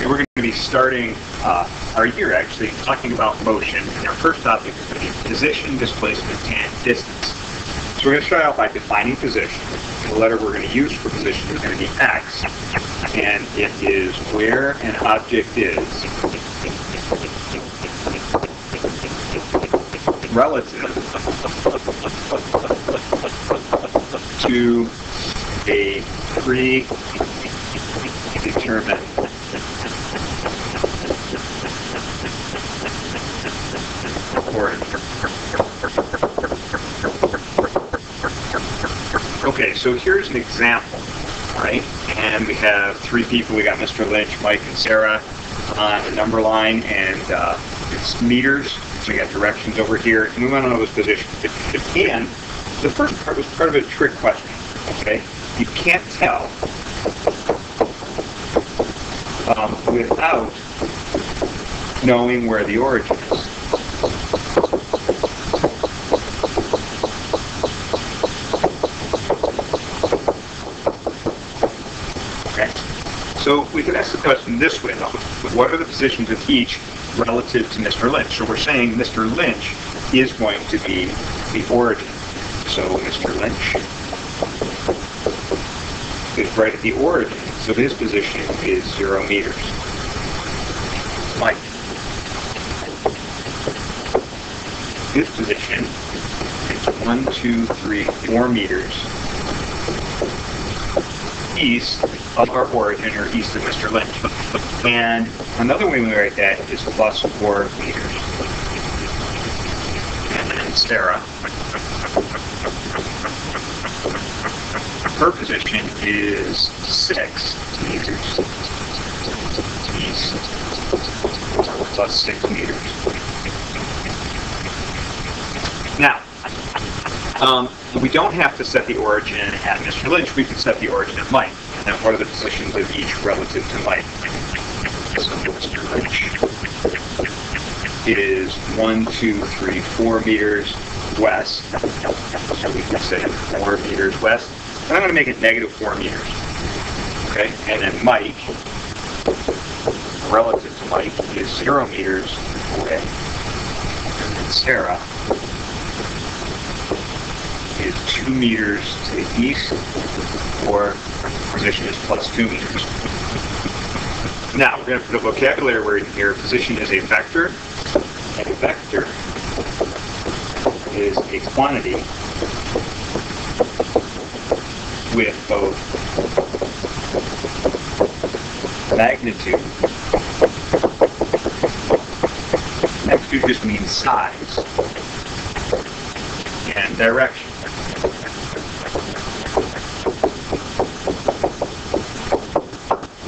We're going to be starting our year actually talking about motion, and our first topic is going to be position, displacement, and distance. So we're going to start out by defining position. The letter we're going to use for position is going to be x, and it is where an object is relative to a predetermined origin. Okay, so here's an example, right? And we have three people. We got Mr. Lynch, Mike, and Sarah on the number line, and it's meters. So we got directions over here, and we want to know this position. And the first part was part of a trick question, okay? You can't tell without knowing where the origin is. Okay? So we can ask the question this way, though. What are the positions of each relative to Mr. Lynch? So we're saying Mr. Lynch is going to be the origin. So Mr. Lynch is right at the origin, so his position is 0 meters. Mike. His position is 1, 2, 3, 4 meters east of our origin, or east of Mr. Lynch. And another way we write that is plus 4 meters. And then Sarah, her position is 6 meters east, plus 6 meters. Now, we don't have to set the origin at Mr. Lynch. We can set the origin at Mike. And what are the positions of each relative to Mike? So Mr. Lynch is 1, 2, 3, 4 meters west. So we can say 4 meters west. And I'm going to make it negative 4 meters. Okay? And then Mike, relative to Mike, is 0 meters away. And then Sarah is 2 meters to the east, or position is plus 2 meters. Now, we're going to put a vocabulary word in here. Position is a vector, and a vector is a quantity with both magnitude. Magnitude just means size, and direction.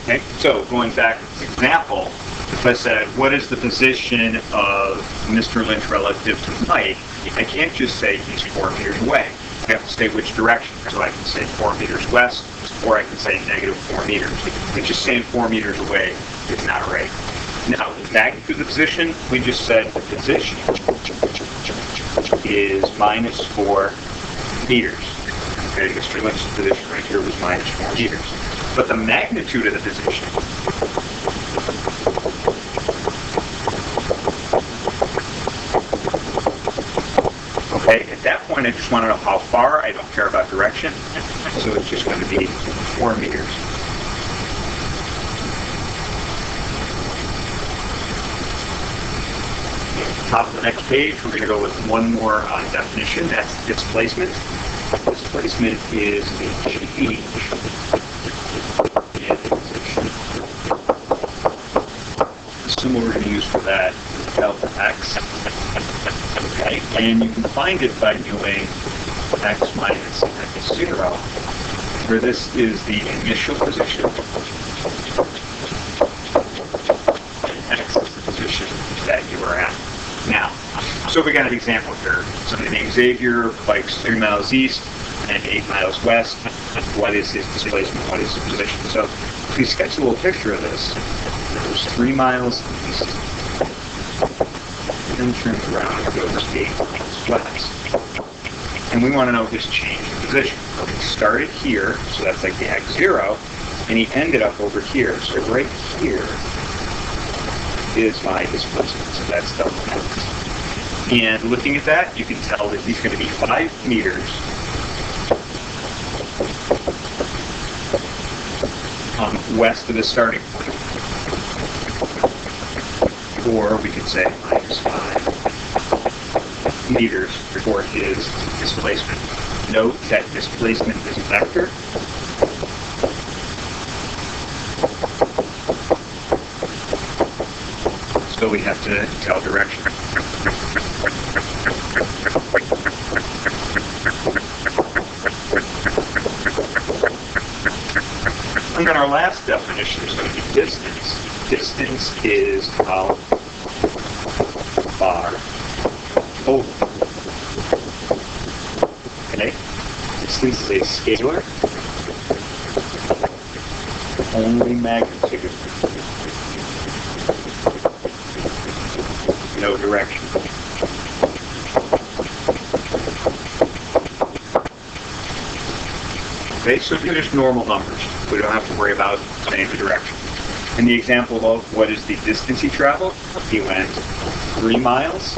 Okay, so going back to this example, if I said, what is the position of Mr. Lynch relative to Mike, I can't just say he's 4 meters away. I have to say which direction. So I can say 4 meters west, or I can say negative 4 meters. But just saying 4 meters away is not right. Now, the magnitude of the position, we just said the position is minus 4 meters. Okay, Mr. Lynch's position right here was minus 4 meters. But the magnitude of the position okay, at that point I just want to know how far. I don't care about direction. So it's just going to be 4 meters. Top of the next page, we're going to go with one more definition. That's displacement. Displacement is a change in position. The symbol we're going to use for that is delta x. Okay, and you can find it by doing x minus x0, where this is the initial position, and x is the position that you are at. Now, so we got an example here. Somebody named Xavier bikes 3 miles east and 8 miles west. What is his displacement? What is his position? So if we sketch a little picture of this, there's 3 miles east, and turns around and goes 8 miles west. And we want to know his change in position. It started here, so that's like the x0, and he ended up over here. So right here is my displacement. So that's double x. And looking at that, you can tell that he's going to be 5 meters west of the starting point. Or we could say minus 5 meters for his displacement. Note that displacement is a vector. So we have to tell direction. And then our last definition is going to be distance. Distance is how far over. Okay? Distance is a scalar. Only magnitude. No direction. Okay, so they're just normal numbers. We don't have to worry about saying the direction. In the example of what is the distance he traveled, he went 3 miles,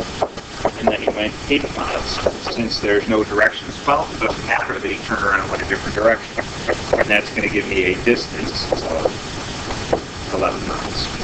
and then he went 8 miles. Since there's no directions followed, it doesn't matter that he turned around and went a different direction. And that's going to give me a distance of 11 miles.